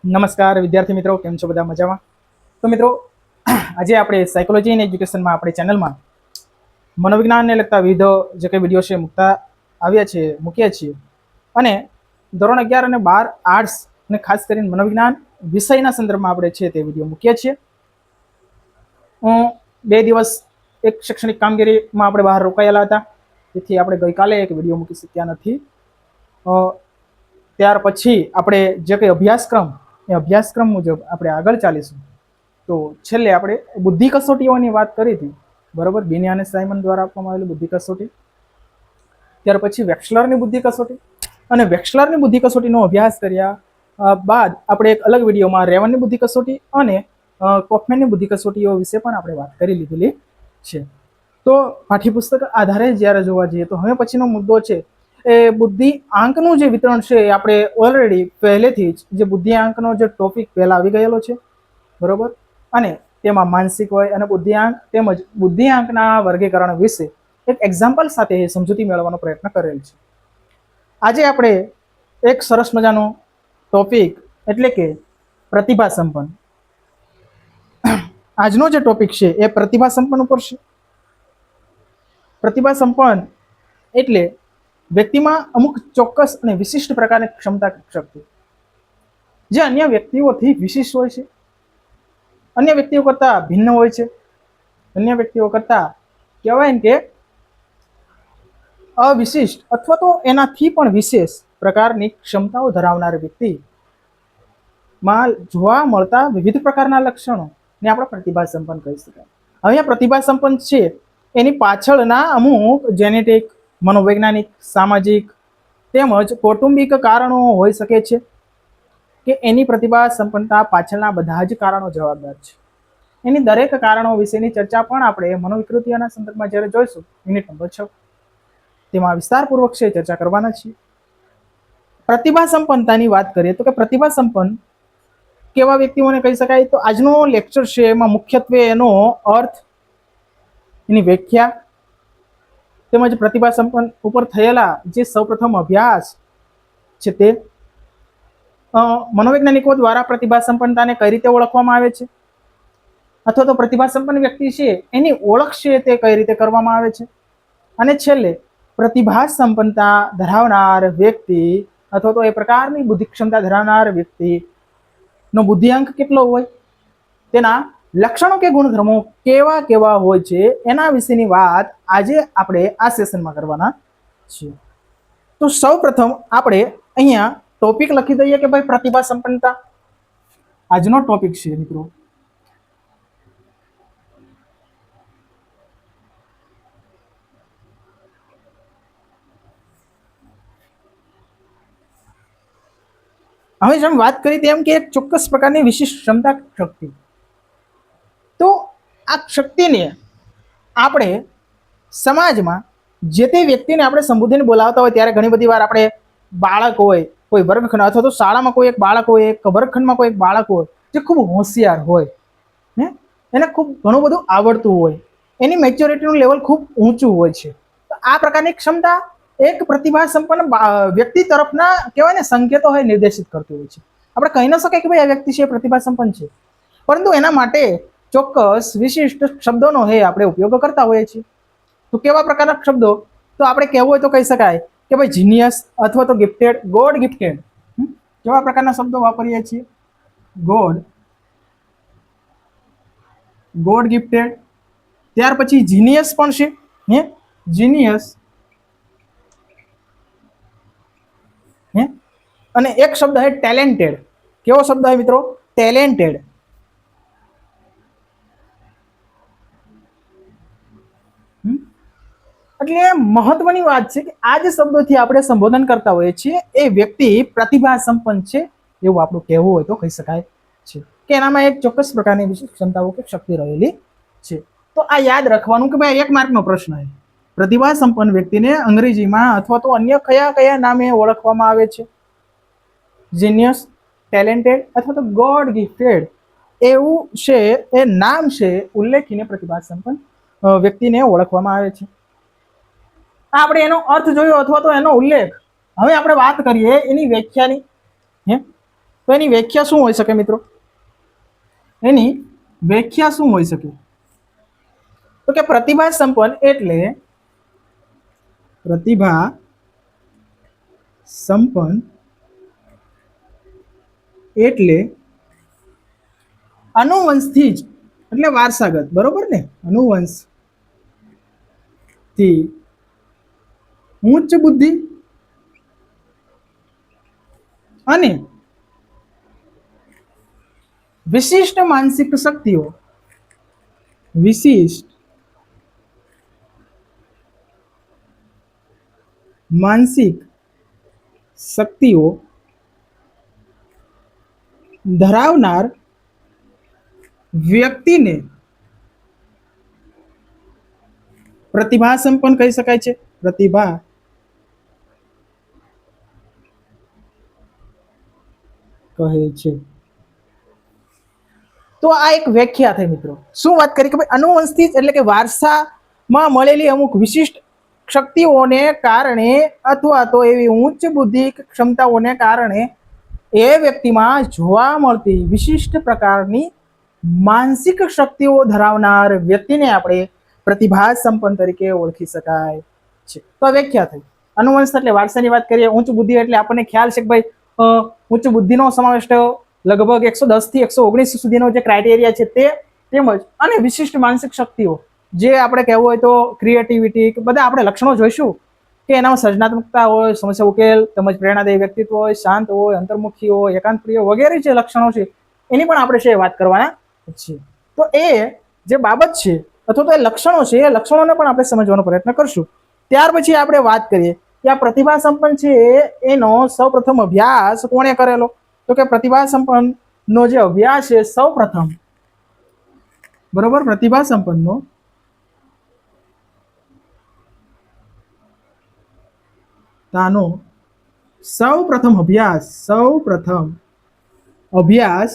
નમસ્કાર વિદ્યાર્થી મિત્રો, કેમ છો? બધા મજામાં? તો મિત્રો, આજે આપણે સાયકોલોજી એન્ડ એજ્યુકેશનમાં આપણી ચેનલમાં મનોવિજ્ઞાનને લગતા વિવિધ જે કંઈ વિડીયો છે મૂક્યા છીએ. અને ધોરણ 11 અને 12 આર્ટ્સ અને ખાસ કરીને મનોવિજ્ઞાન વિષયના સંદર્ભમાં આપણે છે તે વિડીયો મૂક્યા છીએ. હું 2 દિવસ એક શૈક્ષણિક કામગીરીમાં આપણે બહાર રોકાયેલા હતા, તેથી આપણે ગઈકાલે એક વિડીયો મૂકી શક્યા નથી. ત્યાર પછી આપણે જે કંઈ અભ્યાસક્રમ મુજબ આપણે આગળ ચાલીશું. તો છેલ્લે આપણે બુદ્ધિ કસોટીઓની વાત કરી હતી, બરોબર? બિની અને સાયમન દ્વારા આપવામાં આવેલી બુદ્ધિ કસોટી, ત્યાર પછી વેક્સલરની બુદ્ધિ કસોટી, અને વેક્સલરની બુદ્ધિ કસોટીનો અભ્યાસ કર્યા બાદ આપણે એક અલગ વિડીયોમાં રેવનની બુદ્ધિ કસોટી અને કોફમેનની બુદ્ધિ કસોટીઓ વિશે પણ આપણે વાત કરી લીધેલી છે. તો પાઠ્યપુસ્તક આધારે જ્યારે જોવા જઈએ તો હવે પછીનો મુદ્દો છે એ બુદ્ધિ આંકનું જે વિતરણ છે. એ આપણે ઓલરેડી પહેલેથી જ જે બુદ્ધિ આંકનો જે ટોપિક પહેલા આવી ગયેલો છે, બરોબર? અને તેમાં માનસિક હોય અને બુદ્ધિઆંક તેમજ બુદ્ધિઆંકના વર્ગીકરણ વિશે એક એક્ઝામ્પલ સાથે સમજૂતી મેળવવાનો પ્રયત્ન કરેલ છે. આજે આપણે એક સરસ મજાનો ટોપિક એટલે કે પ્રતિભા સંપન્ન. આજનો જે ટોપિક છે એ પ્રતિભા સંપન્ન ઉપર છે. પ્રતિભા સંપન્ન એટલે વ્યક્તિમાં અમુક ચોક્કસ અને વિશિષ્ટ પ્રકારની ક્ષમતા શક્તિ જે અન્ય વ્યક્તિઓથી વિશિષ્ટ હોય છે, અન્ય વ્યક્તિઓ કરતા ભિન્ન હોય છે, અન્ય વ્યક્તિઓ કરતા કહેવાય ને કે અવિશિષ્ટ અથવા તો એનાથી પણ વિશેષ પ્રકારની ક્ષમતાઓ ધરાવનાર વ્યક્તિમાં જોવા મળતા વિવિધ પ્રકારના લક્ષણો ને આપણે પ્રતિભા સંપન્ન કહી શકાય. હવે આ પ્રતિભા સંપન્ન છે એની પાછળના અમુક જેનેટિક, મનોવૈજ્ઞાનિક, સામાજિક તેમજ કૌટુંબિક કારણો હોઈ શકે છે કે એની પ્રતિભા સંપન્નતા પાછળના બધા જ કારણો જવાબદાર છે. એની દરેક કારણો વિશેની ચર્ચા પણ આપણે મનોવિકૃતિઓના સંદર્ભમાં જ્યારે જોઈશું યુનિટ નંબર 6 તેમાં વિસ્તારપૂર્વક છે ચર્ચા કરવાના છીએ. પ્રતિભા સંપન્નતાની વાત કરીએ તો કે પ્રતિભા સંપન્ન કેવા વ્યક્તિઓને કહી શકાય, તો આજનો લેક્ચર છે એમાં મુખ્યત્વે એનો અર્થ, એની વ્યાખ્યા તેમજ પ્રતિભા સંપન્ન ઉપર થયેલા જે સૌપ્રથમ અભ્યાસ છે તે મનોવૈજ્ઞાનિકો દ્વારા પ્રતિભા સંપન્નતાને કઈ રીતે ઓળખવામાં આવે છે, અથવા તો પ્રતિભા સંપન્ન વ્યક્તિ છે એની ઓળખ છે તે કઈ રીતે કરવામાં આવે છે, અને છેલ્લે પ્રતિભા સંપન્નતા ધરાવનાર વ્યક્તિ અથવા તો એ પ્રકારની બુદ્ધિ ક્ષમતા ધરાવનાર વ્યક્તિનો બુદ્ધિઆંક કેટલો હોય, તેના લક્ષણો કે ગુણધર્મો કેવા કેવા હોય છે, એના વિશેની વાત આજે આપણે આ સેશનમાં કરવાના છીએ. તો સૌ પ્રથમ આપણે અહીંયા ટોપિક લખી દઈએ કે ભાઈ પ્રતિભા સંપન્નતા આજનો ટોપિક છે મિત્રો. હવે જેમ વાત કરી તેમ કે એક ચોક્કસ પ્રકારની વિશિષ્ટ ક્ષમતા શક્તિ, તો આ શક્તિને આપણે સમાજમાં જે તે વ્યક્તિને આપણે સંબોધીને બોલાવતા હોય ત્યારે ઘણી બધી વાર આપણે બાળક હોય કોઈ વર્ગખંડ અથવા તો શાળામાં કોઈ એક બાળક હોય, એક વર્ગખંડમાં કોઈ એક બાળક હોય જે ખૂબ હોશિયાર હોય ને, એને ખૂબ ઘણું બધું આવડતું હોય, એની મેચ્યોરિટીનું લેવલ ખૂબ ઊંચું હોય છે. તો આ પ્રકારની ક્ષમતા એક પ્રતિભા સંપન્ન વ્યક્તિ તરફના કહેવાય ને સંકેતો હોય નિર્દેશિત કરતું હોય છે. આપણે કહી ન શકાય કે ભાઈ આ વ્યક્તિ છે પ્રતિભા સંપન્ન છે, પરંતુ એના માટે ચોક્કસ વિશિષ્ટ શબ્દોનો આપણે ઉપયોગ કરતા હોઈએ છીએ. તો કેવા પ્રકારના શબ્દો? તો આપણે કહેવું હોય તો કહી શકાય કે ભાઈ જીનિયસ અથવા તો ગિફ્ટેડ, ગોડ ગિફ્ટેડ. કેવા પ્રકારના શબ્દો વાપરીએ છીએ? God gifted. ત્યાર પછી જીનિયસ પણ છે, જીનિયસ. અને એક શબ્દ છે ટેલેન્ટેડ. કેવો શબ્દ છે મિત્રો? ટેલેન્ટેડ. એટલે મહત્વની વાત છે કે આ જે શબ્દોથી આપણે સંબોધન કરતા હોઈએ છીએ એ વ્યક્તિ પ્રતિભા સંપન્ન છે એવું આપણું કહેવું હોય તો કહી શકાય છે કે એનામાં એક ચોક્કસ પ્રકારની વિશિષ્ટ ક્ષમતાઓ કે શક્તિ રહેલી છે. તો આ યાદ રાખવાનું કે ભાઈ 1 માર્કનો પ્રશ્ન છે. પ્રતિભા સંપન્ન વ્યક્તિને અંગ્રેજીમાં અથવા તો અન્ય કયા કયા નામે ઓળખવામાં આવે છે? જીનિયસ, ટેલેન્ટેડ અથવા તો ગોડ ગિફ્ટેડ એવું છે એ નામ છે ઉલ્લેખીને પ્રતિભા સંપન્ન વ્યક્તિને ઓળખવામાં આવે છે. આપણે એનો અર્થ જોયો અથવા તો એનો ઉલ્લેખ. હવે આપણે વાત કરીએ એની વ્યાખ્યાની. તો એની વ્યાખ્યા શું હોઈ શકે મિત્રો? એની વ્યાખ્યા શું હોઈ શકે? તો કે પ્રતિભા સંપન્ન એટલે પ્રતિભા સંપન્ન એટલે અનુવંશથી જ એટલે વારસાગત, બરોબર ને? અનુવંશથી ઉચ્ચ બુદ્ધિ અને વિશિષ્ટ માનસિક શક્તિઓ, વિશિષ્ટ માનસિક શક્તિઓ ધરાવનાર વ્યક્તિને પ્રતિભા સંપન્ન કહી શકાય છે. પ્રતિભા કહે છે. તો આ એક વ્યાખ્યા થઈ મિત્રો. શું વાત કરી કે ભાઈ અનુવંશથી એટલે કે વારસામાં મળેલી અમુક વિશિષ્ટ શક્તિઓને કારણે અથવા તો એવી ઉચ્ચ બુદ્ધિ ક્ષમતાઓને કારણે એ વ્યક્તિમાં જોવા મળતી વિશિષ્ટ પ્રકારની માનસિક શક્તિઓ ધરાવનાર વ્યક્તિને આપણે પ્રતિભા સંપન્ન તરીકે ઓળખી શકાય છે. તો વ્યાખ્યા થઈ. અનુવંશ એટલે વારસાની વાત કરીએ. ઉચ્ચ બુદ્ધિ એટલે આપણને ખ્યાલ છે કે ભાઈ ઉચ્ચ બુદ્ધિનો સમાવેશ લગભગ 110 થી 119 સુધીનો જે ક્રાઇટેરિયા છે તે, તેમજ અને વિશિષ્ટ માનસિક શક્તિઓ જે આપણે કહેવું હોય તો ક્રિએટિવિટી, બધા આપણે લક્ષણો જોઈશું કે એનામાં સર્જનાત્મકતા હોય, સમસ્યા ઉકેલ તેમજ પ્રેરણાદાયી વ્યક્તિત્વ હોય, શાંત હોય, અંતર્મુખી હોય, એકાંત પ્રિય વગેરે જે લક્ષણો છે એની પણ આપણે છે વાત કરવાના છીએ. તો એ જે બાબત છે અથવા તો એ લક્ષણો છે એ લક્ષણોને પણ આપણે સમજવાનો પ્રયત્ન કરશું. ત્યાર પછી આપણે વાત કરીએ કે આ પ્રતિભા સંપન્ન છે એનો સૌપ્રથમ અભ્યાસ કોણે કરેલો? તો કે પ્રતિભા સંપન્ન નો જે અભ્યાસ છે સૌપ્રથમ, બરોબર, પ્રતિભા સંપન્નનો તાનો સૌપ્રથમ અભ્યાસ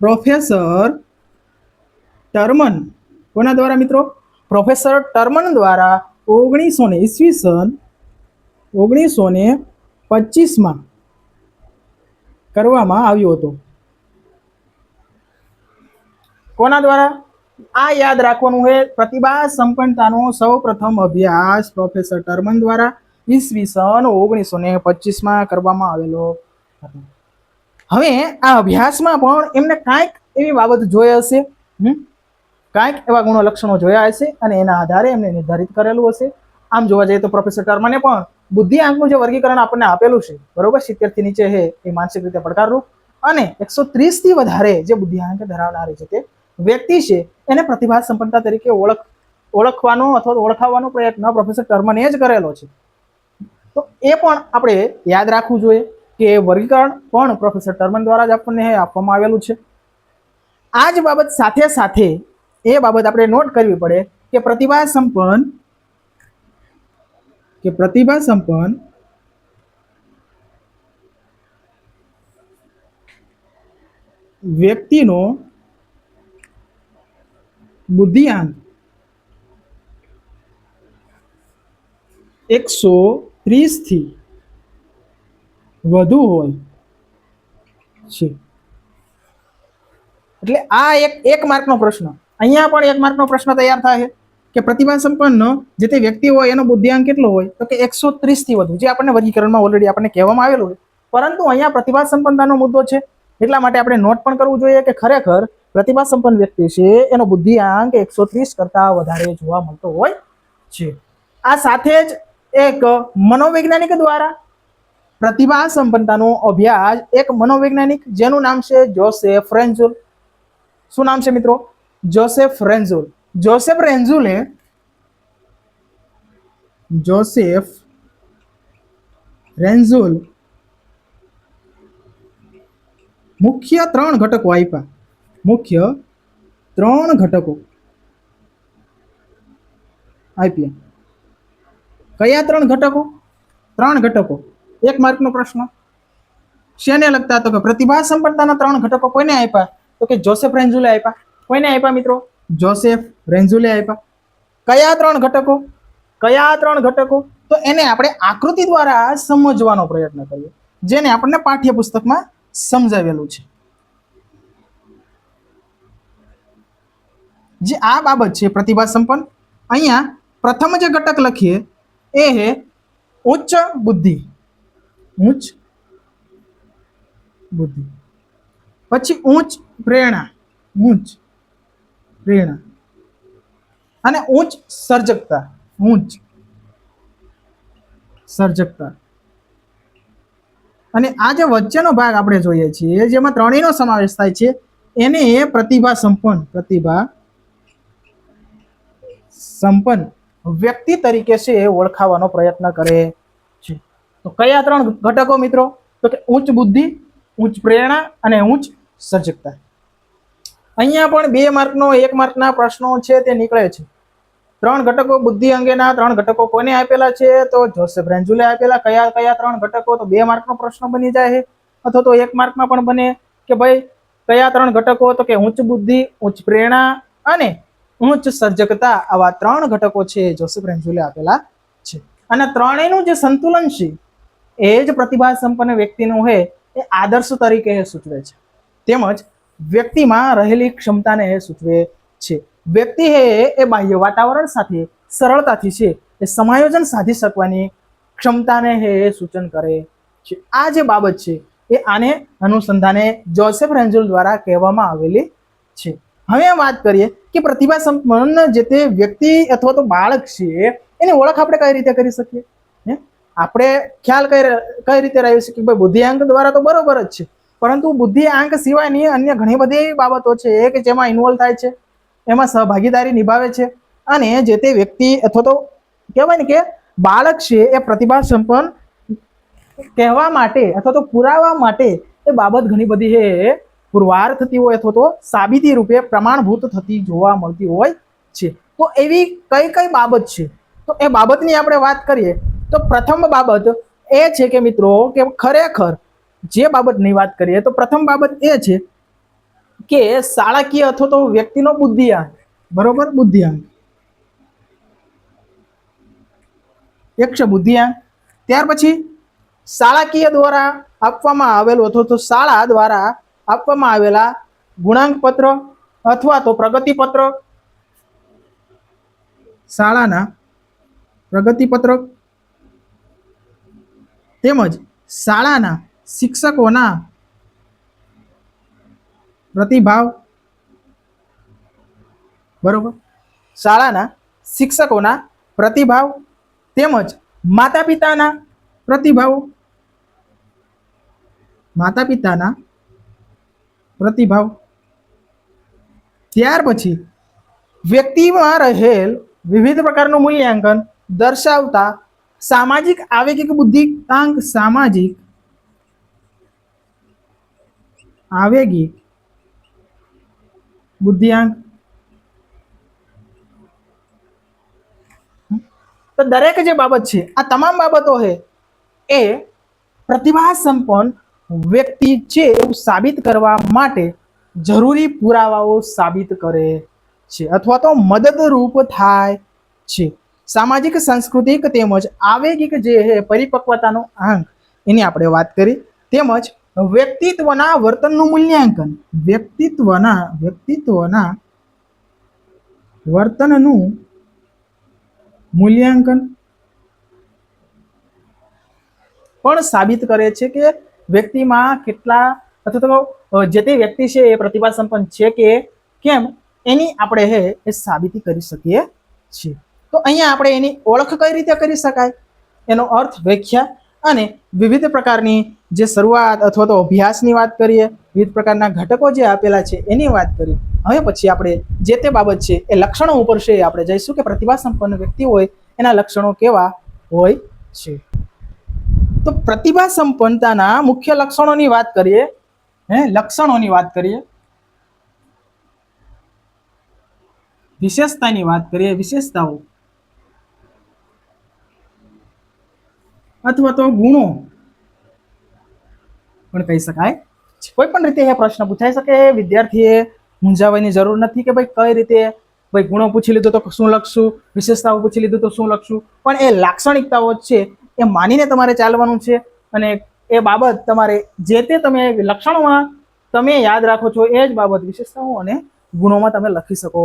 પ્રોફેસર ટર્મન, કોના દ્વારા મિત્રો? પ્રોફેસર ટર્મન દ્વારા 1925 કરવામાં આવ્યો હતો. કોના દ્વારા? આ યાદ રાખવાનું છે. પ્રતિભા સંપન્નતાનો સૌપ્રથમ અભ્યાસ પ્રોફેસર ટર્મન દ્વારા 1925 કરવામાં આવેલો હતો. હવે આ અભ્યાસમાં પણ એમને કાંઈક એવી બાબત જોઈ હશે, કાંઈક એવા ગુણો લક્ષણો જોયા હશે અને એના આધારે એમને નિર્ધારિત કરેલું હશે. આમ જોવા જઈએ તો પ્રોફેસર ટર્મને પણ બુદ્ધિઆંકનું જે વર્ગીકરણ આપણને આપેલું છે, બરોબર, 70 થી નીચે છે એ માનસિક રીતે પડકારરૂપ અને 130 થી વધારે જે બુદ્ધિઆંક ધરાવનારી છે તે વ્યક્તિ છે એને પ્રતિભા સંપન્નતા તરીકે ઓળખવાનો અથવા ઓળખાવવાનો પ્રયત્ન પ્રોફેસર ટર્મને જ કરેલો છે. તો એ પણ આપણે યાદ રાખવું જોઈએ કે વર્ગીકરણ પણ પ્રોફેસર ટર્મન દ્વારા જ આપણને આપવામાં આવેલું છે. આ જ બાબત સાથે સાથે એ બાબત આપણે નોટ કરવી પડે કે પ્રતિભા સંપન્ન વ્યક્તિનો બુદ્ધિઆંક 130 થી વધુ હોય છે. એટલે આ એક માર્કનો પ્રશ્ન, અહીંયા પણ 1 માર્કનો પ્રશ્ન તૈયાર થાય કે પ્રતિભા સંપન્ન જે તે વ્યક્તિ હોય એનો બુદ્ધિઆંક કેટલો હોય? તો કે 130 થી વધુ, જે આપણને વર્ગીકરણમાં ઓલરેડી આપણને કહેવામાં આવેલું છે. પરંતુ અહીંયા પ્રતિભા સંપન્નતાનો મુદ્દો છે એટલા માટે આપણે નોટ પણ કરવું જોઈએ કે ખરેખર પ્રતિભા સંપન્ન વ્યક્તિ છે એનો બુદ્ધિઆંક 130 કરતા વધારે જોવા મળતો હોય છે. આ સાથે જ એક મનોવૈજ્ઞાનિક દ્વારા પ્રતિભા સંપન્નતાનો અભ્યાસ, એક મનોવૈજ્ઞાનિક જેનું નામ છે જોસેફ રેન્ઝુલ. શું નામ છે મિત્રો? જોસેફ રેન્ઝુલ. જોસેફ રેન્ઝુલ મુખ્ય 3 ઘટકો આપ્યા. કયા 3 ઘટકો? 3 ઘટકો. 1 માર્કનો પ્રશ્ન. શેને લગતા? તો કે પ્રતિભા સંપન્નતાના 3 ઘટકો કોઈને આપ્યા? તો કે જોસેફ રેન્ઝુલે આપ્યા. કોઈને આપ્યા મિત્રો? જોસેફ રેન્ઝુલે આપ્યા. કયા 3 ઘટકો? તો એને આપણે આકૃતિ દ્વારા સમજવાનો પ્રયત્ન કરીએ. જેને આપણને પાઠ્યપુસ્તકમાં સમજાવેલું છે. જે આ બાબત છે પ્રતિભા સંપન્ન, અહીંયા પ્રથમ જે ઘટક લખીએ એ હે ઉચ્ચ બુદ્ધિ. ઉચ્ચ બુદ્ધિ, પછી ઉચ્ચ પ્રેરણા, ઉચ્ચ પ્રેરણા, અને ઉચ્ચ સર્જકતા, ઉચ્ચ સર્જકતા. અને આ જે વચ્ચેનો ભાગ આપણે જોઈએ છીએ જેમાં ત્રણેયનો સમાવેશ થાય છે એને પ્રતિભા સંપન્ન, પ્રતિભા સંપન્ન વ્યક્તિ તરીકે છે એ ઓળખાવાનો પ્રયત્ન કરે છે. તો કયા ત્રણ ઘટકો મિત્રો? તો કે ઉચ્ચ બુદ્ધિ, ઉચ્ચ પ્રેરણા અને ઉચ્ચ સર્જકતા. અહીંયા પણ 2 માર્કનો 1 માર્કના પ્રશ્નો છે તે નીકળે છે. 3 ઘટકો બુદ્ધિ અંગેના 3 ઘટકો કોને આપેલા છે? તો જોસેફ રેન્જુલે આપેલા. કયા કયા 3 ઘટકો? તો 2 માર્કનો પ્રશ્ન બની જાય અથવા તો 1 માર્કમાં પણ બને કે ભાઈ કયા 3 ઘટકો? તો કે ઉચ્ચ બુદ્ધિ, ઉચ્ચ પ્રેરણા અને ઉચ્ચ સર્જકતા. આવા 3 ઘટકો છે જોસેફ રેન્જુલે આપેલા છે. અને ત્રણેયનું જે સંતુલન છે એ જ પ્રતિભા સંપન્ન વ્યક્તિનું એ આદર્શ તરીકે સૂચવે છે, તેમજ વ્યક્તિમાં રહેલી ક્ષમતાને સૂચવે છે. વ્યક્તિ એ બાહ્ય વાતાવરણ સાથે સરળતાથી છે એ સમાયોજન સાધી શકવાની ક્ષમતાને સૂચન કરે છે. આ જે બાબત છે એ આને અનુસંધાને જોસેફ રેન્જુલ દ્વારા કહેવામાં આવેલી છે. હવે વાત કરીએ કે પ્રતિભા સંપન્ન જે તે વ્યક્તિ અથવા તો બાળક છે એની ઓળખ આપણે કઈ રીતે કરી શકીએ? આપણે ખ્યાલ કઈ રીતે રહ્યો છે કે ભાઈ બુદ્ધિઆંક દ્વારા તો બરોબર જ છે, પરંતુ બુદ્ધિઆંક સિવાયની અન્ય ઘણી બધી એવી બાબતો છે કે જેમાં ઇન્વોલ્વ થાય છે, એમાં સહભાગીદારી નિભાવે છે અને જે તે વ્યક્તિ અથવા તો કહેવાય ને કે બાળક છે એ પ્રતિભા સંપન્ન કહેવા માટે અથવા તો પુરાવા માટે એ બાબત ઘણી બધી પુરવાર થતી હોય અથવા તો સાબિતી રૂપે પ્રમાણભૂત થતી જોવા મળતી હોય છે. તો એવી કઈ કઈ બાબત છે? તો એ બાબતની આપણે વાત કરીએ તો પ્રથમ બાબત એ છે કે મિત્રો કે ખરેખર જે બાબતની વાત કરીએ તો પ્રથમ બાબત એ છે કે શાળાકીય અથવા તો વ્યક્તિનો બુદ્ધિઆંક, બરોબર, બુદ્ધિઆંક એક છે બુદ્ધિઆંક. ત્યાર પછી શાળાકીય દ્વારા આપવામાં આવેલું અથવા તો શાળા દ્વારા આપવામાં આવેલા ગુણાંક પત્ર અથવા તો પ્રગતિ પત્રક, શાળાના પ્રગતિ પત્રક તેમજ શાળાના શિક્ષકોના પ્રતિભાવ, બરોબર, શાળાના શિક્ષકોના પ્રતિભાવ તેમજ માતા પિતાના પ્રતિભાવ, માતા પિતાના પ્રતિભાવ. ત્યાર પછી વ્યક્તિમાં રહેલ વિવિધ પ્રકારનું મૂલ્યાંકન દર્શાવતા સામાજિક આવેગિક બુદ્ધિઆંક, સામાજિક આવેગિક બુદ્ધિઆંક. તો દરેક જે બાબત છે આ તમામ બાબતો છે એ પ્રતિભા સંપન્ન વ્યક્તિ છે એવું સાબિત કરવા માટે જરૂરી પુરાવાઓ સાબિત કરે છે અથવા તો મદદરૂપ થાય છે. સામાજિક, સાંસ્કૃતિક તેમજ આવેગિક જે પરિપક્વતાનો આંક એની આપણે વાત કરી, તેમજ વ્યક્તિત્વના વર્તનનું મૂલ્યાંકન, વ્યક્તિત્વના વર્તનનું મૂલ્યાંકન પણ સાબિત કરે છે કે વ્યક્તિમાં કેટલા અથવા તો જે તે વ્યક્તિ છે એ પ્રતિભા સંપન્ન છે કે કેમ એની આપણે એ સાબિતી કરી શકીએ છીએ. તો અહીંયા આપણે એની ઓળખ કઈ રીતે કરી શકાય, એનો અર્થ, વ્યાખ્યા અને વિવિધ પ્રકારની જે શરૂઆત અથવા તો અભ્યાસની વાત કરીએ, વિવિધ પ્રકારના ઘટકો જે આપેલા છે એની વાત કરીએ. હવે પછી આપણે જે તે બાબત છે એ લક્ષણો ઉપર છે આપણે જઈશું કે પ્રતિભા સંપન્ન વ્યક્તિ હોય એના લક્ષણો કેવા હોય છે. તો પ્રતિભા સંપન્નતાના મુખ્ય લક્ષણોની વાત કરીએ, લક્ષણોની વાત કરીએ, વિશેષતાની વાત કરીએ, વિશેષતાઓ અથવા તો ગુણો પણ કહી શકાય. કોઈ પણ રીતે એ પ્રશ્ન પૂછાઈ શકે, વિદ્યાર્થીએ મૂંઝાવાની જરૂર નથી કે ભાઈ કઈ રીતે ભાઈ ગુણો પૂછી લીધું તો શું લખશું, વિશેષતાઓ પૂછી લીધું તો શું લખશું, પણ એ લાક્ષણિકતાઓ છે એ માનીને તમારે ચાલવાનું છે અને એ બાબત તમારે જે તે તમે લક્ષણોમાં તમે યાદ રાખો છો એ જ બાબત વિશેષતાઓ અને ગુણોમાં તમે લખી શકો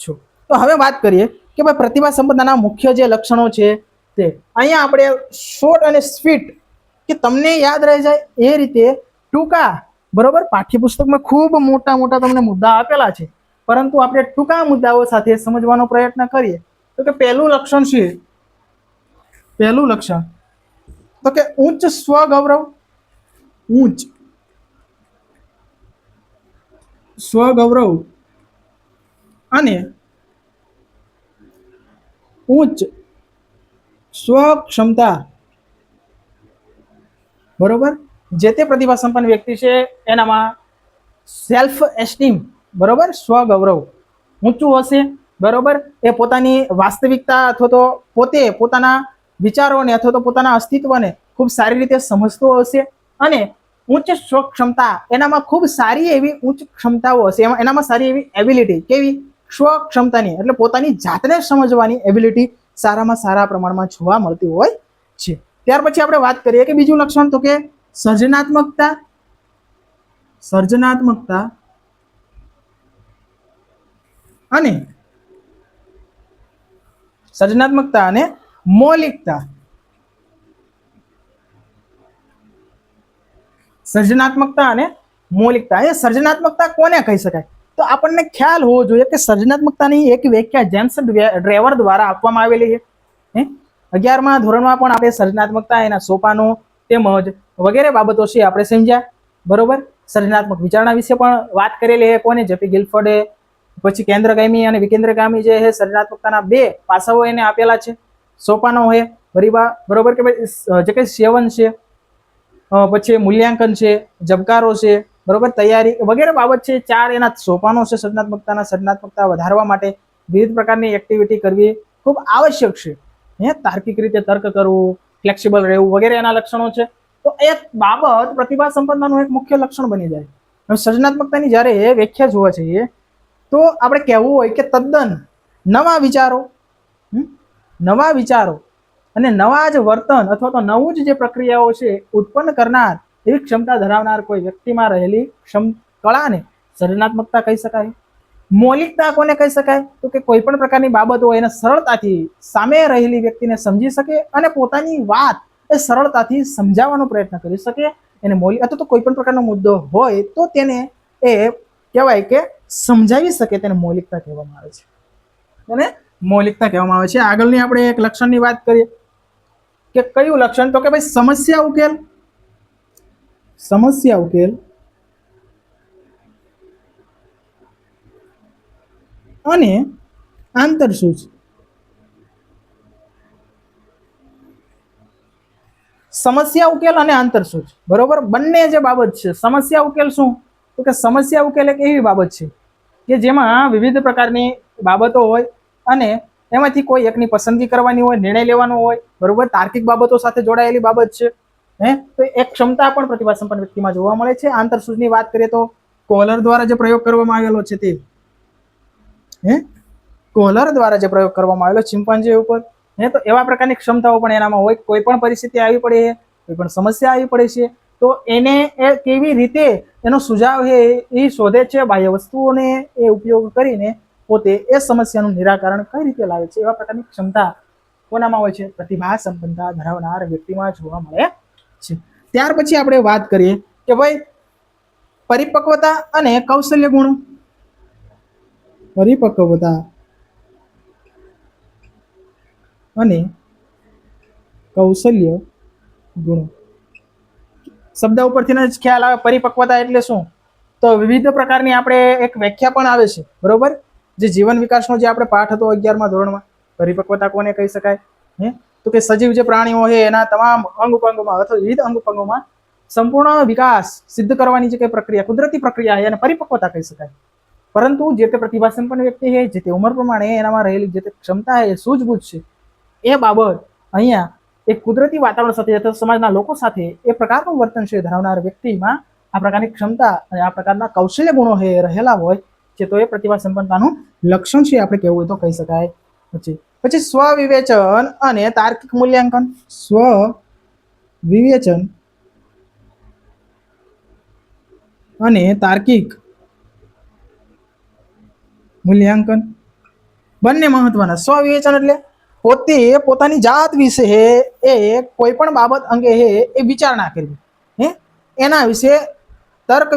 છો. તો હવે વાત કરીએ કે ભાઈ પ્રતિભા સંપન્નતાના મુખ્ય જે લક્ષણો છે તે અહીંયા આપણે શોર્ટ અને સ્વીટ કે તમને યાદ રહી જાય એ રીતે ટૂંકા, બરોબર, પાઠ્યપુસ્તકમાં ખૂબ મોટા મોટા તમને મુદ્દા આપેલા છે, પરંતુ આપણે ટૂંકા મુદ્દાઓ સાથે સમજવાનો પ્રયત્ન કરીએ તો કે પહેલું લક્ષણ છે, પહેલું લક્ષણ તો કે ઉચ્ચ સ્વગૌરવ, ઉચ્ચ સ્વગૌરવ અને ઉચ્ચ સ્વક્ષમતા. બરોબર, જે તે પ્રતિભા સંપન્ન વ્યક્તિ છે એનામાં સેલ્ફ એસ્ટીમ, બરોબર, સ્વગૌરવ ઊંચું હશે. બરોબર, એ પોતાની વાસ્તવિકતા અથવા તો પોતે પોતાના વિચારોને અથવા તો પોતાના અસ્તિત્વને ખૂબ સારી રીતે સમજતો હશે અને ઉચ્ચ સ્વક્ષમતા, એનામાં ખૂબ સારી એવી ઉચ્ચ ક્ષમતાઓ હશે, એનામાં સારી એવી એબિલિટી, કેવી, સ્વક્ષમતાની, એટલે પોતાની જાતને સમજવાની એબિલિટી સારામાં સારા પ્રમાણમાં જોવા મળતી હોય છે. ત્યાર પછી આપણે વાત કરીએ કે બીજું લક્ષણ તો કે સર્જનાત્મકતા, સર્જનાત્મકતા અને સર્જનાત્મકતા અને મૌલિકતા. સર્જનાત્મકતા અને મૌલિકતા, એ સર્જનાત્મકતા કોને કહી શકાય? તો આપણને ખ્યાલ હોવો જોઈએ કે સર્જનાત્મકતાની એક વ્યાખ્યા જેમ્સ ડ્રેવર દ્વારા આપવામાં આવેલી છે. 11મા ધોરણમાં પણ આપણે સર્જનાત્મકતા, એના સોપાનો તેમજ વગેરે બાબતો છે આપણે સમજ્યા. બરોબર, સર્જનાત્મક વિચારણા વિશે પણ વાત કરેલી છે. કોને? જેપી ગિલફર્ડે. પછી કેન્દ્રગામી અને વિકેન્દ્રગામી જે છે સર્જનાત્મકતાના બે પાસાઓ એને આપેલા છે. સોપાનો છે બરોબર, કે ભાઈ જે કઈ સેવન છે, પછી મૂલ્યાંકન છે, જબકારો છે, બરોબર, તૈયારી વગેરે બાબત છે. 4 એના સોપાનો છે સર્જનાત્મકતાના. સર્જનાત્મકતા વધારવા માટે વિવિધ પ્રકારની એક્ટિવિટી કરવી ખૂબ આવશ્યક છે. તાર્કિક રીતે તર્ક કરવું, ફ્લેક્સિબલ રહેવું વગેરે એના લક્ષણો છે. તો એક બાબત પ્રતિભા સંપન્નતાનું એક મુખ્ય લક્ષણ બની જાય. હવે સર્જનાત્મકતાની જ્યારે વ્યાખ્યા જોવા જઈએ તો આપણે કહેવું હોય કે તદ્દન નવા વિચારો અને નવા જ વર્તન અથવા તો નવું જ જે પ્રક્રિયાઓ છે ઉત્પન્ન કરનાર એવી ક્ષમતા ધરાવનાર કોઈ વ્યક્તિમાં રહેલી કળાને સર્જનાત્મકતા કહી શકાય. મૌલિકતા કોને કહી શકાય? તો કે કોઈ પણ પ્રકારની બાબત હોય એને સરળતાથી સામે રહેલી વ્યક્તિને સમજી શકે અને પોતાની વાત એ સરળતાથી સમજાવવાનો પ્રયત્ન કરી શકે. એને મૌલિક, અથવા તો કોઈ પણ પ્રકારનો મુદ્દો હોય તો તેને એ કહેવાય કે સમજાવી શકે, તેને મૌલિકતા કહેવામાં આવે છે. એને મૌલિકતા કહેવામાં આવે છે. આગળની આપણે એક લક્ષણની વાત કરીએ કે કયું લક્ષણ? તો કે ભાઈ સમસ્યા ઉકેલ, સમસ્યા ઉકેલ અને આંતરસૂઝ. સમસ્યા ઉકેલ અને આંતરસૂઝ, બરોબર, બંને જે બાબત છે. સમસ્યા ઉકેલ શું? તો કે સમસ્યા ઉકેલ એક એવી બાબત છે કે જેમાં વિવિધ પ્રકારની બાબતો હોય અને એમાંથી કોઈ એકની પસંદગી કરવાની હોય, નિર્ણય લેવાનો હોય, બરોબર, તાર્કિક બાબતો સાથે જોડાયેલી બાબત છે. તો એક ક્ષમતા પણ પ્રતિભા સંપન્ન વ્યક્તિમાં જોવા મળે છે. આંતરસૂઝની વાત કરીએ તો કોહલર દ્વારા જે પ્રયોગ કરવામાં આવેલો છે તે કોહલર દ્વારા જે પ્રયોગ કરવામાં આવેલો ચિમ્પાન્જી ઉપર, તો એવા પ્રકારની ક્ષમતાઓ પણ એનામાં હોય. કોઈ પણ પરિસ્થિતિ આવી પડે છે, કોઈ પણ સમસ્યા આવી પડે છે તો એને એ કેવી રીતે એનો સુઝાવ છે એ શોધે છે. બાહ્ય વસ્તુઓને એ ઉપયોગ કરીને પોતે એ સમસ્યાનું નિરાકરણ કઈ રીતે લાવે છે, એવા પ્રકારની ક્ષમતા કોનામાં હોય છે? પ્રતિભા સંપન્નતા ધરાવનાર વ્યક્તિમાં જોવા મળે છે. ત્યાર પછી આપણે વાત કરીએ કે ભાઈ પરિપક્વતા અને કૌશલ્ય ગુણો. પરિપક્વતા અને કૌશલ્ય ગુણો. શબ્દ ઉપરથી જ ખ્યાલ આવે પરિપક્વતા એટલે શું? તો વિવિધ પ્રકારની આપણે એક વ્યાખ્યા પણ આવે છે, બરોબર, જે જીવન વિકાસનો જે આપણે પાઠ હતો 11મા ધોરણમાં. પરિપક્વતા કોને કહી શકાય? તો કે સજીવ જે પ્રાણીઓ છે એના તમામ અંગ ઉપાંગોમાં અથવા વિવિધ અંગ ઉપાંગોમાં સંપૂર્ણ વિકાસ સિદ્ધ કરવાની જે કઈ પ્રક્રિયા, કુદરતી પ્રક્રિયા છે એને પરિપક્વતા કહી શકાય. પરંતુ જે તે પ્રતિભા સંપન્ન વ્યક્તિ છે, જે તે ઉંમર પ્રમાણે એનામાં રહેલી જે તે ક્ષમતા છે, સૂઝબૂઝ છે, એ બાબત અહીંયા એક કુદરતી વાતાવરણ સાથે અથવા સમાજના લોકો સાથે એ પ્રકારનું વર્તન છે ધરાવનાર વ્યક્તિમાં આ પ્રકારની ક્ષમતા અને આ પ્રકારના કૌશલ્ય ગુણો છે રહેલા હોય છે, તો એ પ્રતિભા સંપન્નતાનું લક્ષણ છે આપણે કહેવું હોય તો કહી શકાય. પછી સ્વવિવેચન અને તાર્કિક મૂલ્યાંકન. સ્વવિવેચન અને તાર્કિક મૂલ્યાંકન બંને મહત્વના. સ્વવિવેચન એટલે પોતે પોતાની જાત વિશે એ કોઈ પણ બાબત અંગે એ વિચારણા કરવી, એના વિશે તર્ક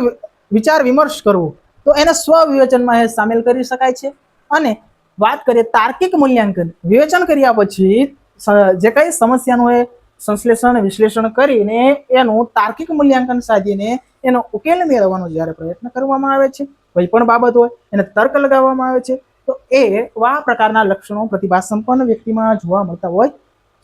વિચાર વિમર્શ કરવો, તો એને સ્વવિવેચનમાં સામેલ કરી શકાય છે. અને વાત કરીએ તાર્કિક મૂલ્યાંકન, વિવેચન કર્યા પછી જે કઈ સમસ્યાનું એ સંશ્લેષણ વિશ્લેષણ કરીને એનું તાર્કિક મૂલ્યાંકન સાધીને એનો ઉકેલ મેળવવાનો જ્યારે પ્રયત્ન કરવામાં આવે છે, કોઈ પણ બાબત હોય એને તર્ક લગાવવામાં આવે છે, તો એવા પ્રકારના લક્ષણો પ્રતિભા સંપન્ન વ્યક્તિમાં જોવા મળતા હોય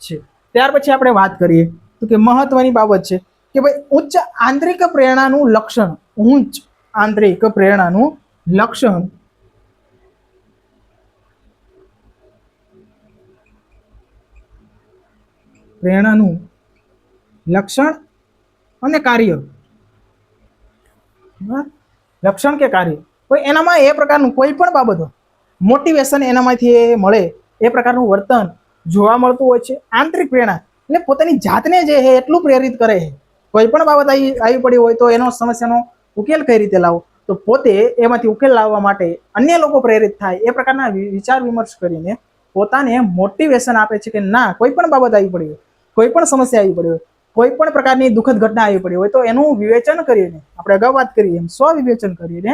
છે. ત્યાર પછી આપણે વાત કરીએ તો કે મહત્વની બાબત છે કે ભાઈ ઉચ્ચ આંતરિક પ્રેરણાનું લક્ષણ, ઉચ્ચ આંતરિક પ્રેરણાનું લક્ષણ અને કાર્ય, લક્ષણ કે કાર્ય, કોઈ એનામાં એ પ્રકારનું કોઈ પણ બાબત મોટિવેશન એનામાંથી મળે એ પ્રકારનું વર્તન જોવા મળતું હોય છે. આંતરિક પ્રેરણા એટલે પોતાની જાતને જે છે એટલું પ્રેરિત કરે છે. કોઈ પણ બાબત આવી પડી હોય તો એનો સમસ્યાનો ઉકેલ કઈ રીતે લાવો, તો પોતે એમાંથી ઉકેલ લાવવા માટે અન્ય લોકો પ્રેરિત થાય એ પ્રકારના વિચાર વિમર્શ કરીને પોતાને મોટિવેશન આપે છે કે ના, કોઈ પણ બાબત આવી પડી હોય, કોઈ પણ સમસ્યા આવી પડી હોય, કોઈ પણ પ્રકારની દુઃખદ ઘટના આવી પડી હોય, તો એનું વિવેચન કરીને, આપણે અગાઉ વાત કરીએ એમ સ્વવિવેચન કરીને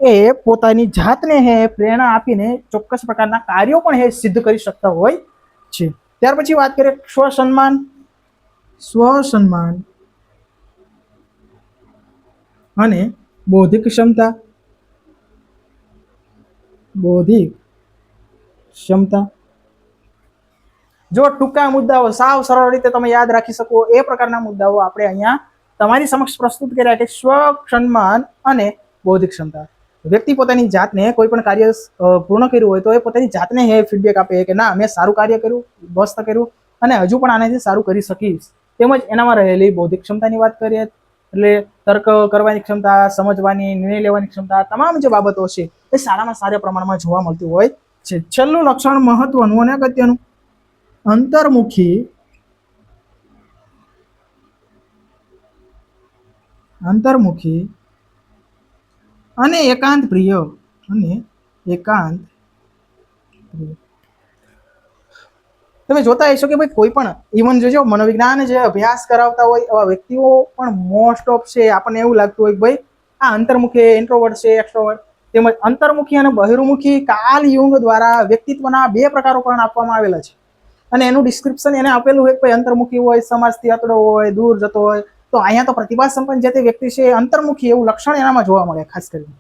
એ પોતાની જાતને પ્રેરણા આપીને ચોક્કસ પ્રકારના કાર્યો પણ સિદ્ધ કરી શકતા હોય છે. ત્યાર પછી વાત કરીએ સ્વસન્માન અને બૌદ્ધિક ક્ષમતા. જો ટૂંકા મુદ્દાઓ સાવ સરળ રીતે તમે યાદ રાખી શકો એ પ્રકારના મુદ્દાઓ આપણે અહીંયા તમારી સમક્ષ પ્રસ્તુત કર્યા કે સ્વ સન્માન અને બૌદ્ધિક ક્ષમતા. વ્યક્તિ પોતાની જાતને કોઈ પણ કાર્ય પૂર્ણ કર્યું હોય તો એ પોતાની જાતને ફીડબેક આપે કે ના, મેં સારું કાર્ય કર્યું, મસ્ત કર્યું અને હજુ પણ આનાથી સારું કરી શકીશ. તેમજ એનામાં રહેલી બૌદ્ધિક ક્ષમતાની વાત કરીએ એટલે તર્ક કરવાની ક્ષમતા, સમજવાની, નિર્ણય લેવાની ક્ષમતા, તમામ જે બાબતો છે એ સારામાં સારા પ્રમાણમાં જોવા મળતી હોય છે. છેલ્લું લક્ષણ મહત્વનું અને અગત્યનું, અંતર્મુખી અને એકાંત પ્રિય. તમે જોતા હશો કે ભાઈ કોઈ પણ ઇવન જોજો મનોવિજ્ઞાન જે અભ્યાસ કરાવતા હોય એવા વ્યક્તિઓ પણ મોસ્ટ ઓફ છે આપણને એવું લાગતું હોય કે ભાઈ આ અંતર્મુખી ઇન્ટ્રોવર્ટ છે, એક્સ્ટ્રોવર્ટ. તેમજ અંતર્મુખી અને બહિર્મુખી કાર્લ યુંગ દ્વારા વ્યક્તિત્વના 2 પ્રકારો પણ આપવામાં આવેલા છે. અને એનું ડિસ્ક્રિપ્શન એને આપેલું હોય કે ભાઈ અંતર્મુખી હોય, સમાજથી અતડો હોય, દૂર જતો હોય. તો અહીંયા તો પ્રતિભા સંપન્ન જે તે વ્યક્તિ છે અંતર્મુખી એવું લક્ષણ એનામાં જોવા મળે ખાસ કરીને.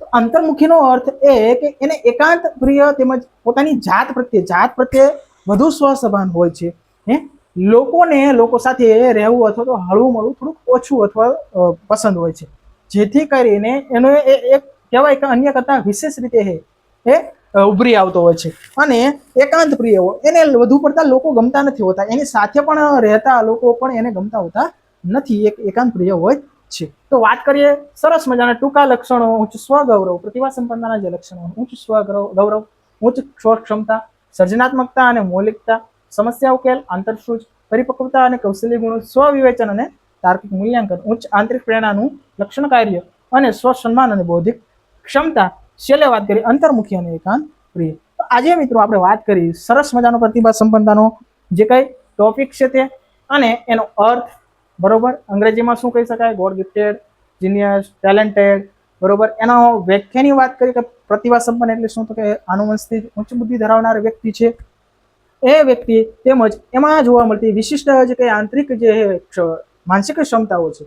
તો અંતર્મુખીનો અર્થ એ કે એને એકાંત પ્રિય તેમજ પોતાની જાત પ્રત્યે વધુ સ્વસભાન હોય છે. લોકો સાથે રહેવું અથવા તો હળવું મળવું થોડુંક ઓછું અથવા પસંદ હોય છે, જેથી કરીને એનો એક કહેવાય કે અન્ય કરતા વિશેષ રીતે એ ઉભરી આવતો હોય છે. અને એકાંત પ્રિય હોય એને વધુ પડતા લોકો ગમતા નથી હોતા, એની સાથે પણ રહેતા લોકો પણ એને ગમતા હોતા નથી, એક એકાંત પ્રિય હોય છે. તો વાત કરીએ સરસ મજાના ટૂંકા લક્ષણો. ઉચ્ચ સ્વગૌરવ, પ્રતિભા સંપન્નના જે લક્ષણો, ઉચ્ચ સ્વગૌરવ, ઉચ્ચ સ્વક્ષમતા, સર્જનાત્મકતા અને મૌલિકતા, સમસ્યા ઉકેલ, આંતરસૂઝ, પરિપક્વતા અને કૌશલ્ય ગુણો, સ્વવિવેચન અને તાર્કિક મૂલ્યાંકન, ઉચ્ચ આંતરિક પ્રેરણાનું લક્ષણ કાર્ય અને સ્વસન્માન અને બૌદ્ધિક ક્ષમતા. છેલ્લે વાત કરી અંતર્મુખી અને એકાંત પ્રિય. તો આજે મિત્રો આપણે વાત કરી સરસ મજાનો પ્રતિભા સંપન્નતાનો જે કઈ ટોપિક છે તે અને એનો અર્થ, બરોબર, અંગ્રેજીમાં શું કહી શકાય, ગોડ ગિફ્ટેડ, જીનિયસ, ટેલેન્ટેડ, બરોબર. એનો વ્યાખ્યાની વાત કરી કે પ્રતિભા સંપન્ન એટલે શું, તો કે આનુવંશિક ઉચ્ચ બુદ્ધિ ધરાવનાર વ્યક્તિ છે એ વ્યક્તિ, તેમજ એમાં જોવા મળતી વિશિષ્ટ જે કઈ આંતરિક જે માનસિક ક્ષમતાઓ છે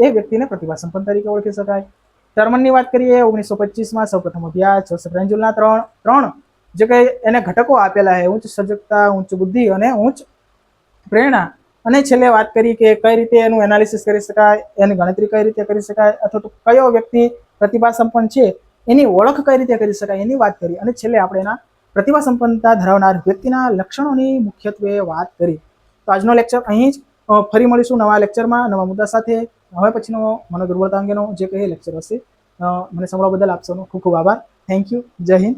એ વ્યક્તિને પ્રતિભા સંપન્ન તરીકે ઓળખી શકાય. ટર્મનની વાત કરીએ 1925માં સૌપ્રથમ અભ્યાસ જોસેફ રેન્જુલના ત્રણ જે કઈ એને ઘટકો આપેલા છે, ઉચ્ચ સર્જકતા, ઉચ્ચ બુદ્ધિ અને ઉચ્ચ પ્રેરણા. અને છેલ્લે વાત કરી કે કઈ રીતે એનું એનાલિસિસ કરી શકાય, એની ગણતરી કઈ રીતે કરી શકાય, અથવા તો કયો વ્યક્તિ પ્રતિભા સંપન્ન છે એની ઓળખ કઈ રીતે કરી શકાય એની વાત કરી. અને છેલ્લે આપણે એના પ્રતિભા સંપન્નતા ધરાવનાર વ્યક્તિના લક્ષણોની મુખ્યત્વે વાત કરી. તો આજનો લેક્ચર અહીં જ, ફરી મળીશું નવા લેક્ચરમાં નવા મુદ્દા સાથે. હવે પછીનો મનોદુર્બળતા અંગેનો જે કંઈ લેક્ચર હશે મને સાંભળવા બદલ આપ સૌનો ખૂબ ખૂબ આભાર. Thank you. જય હિન્દ.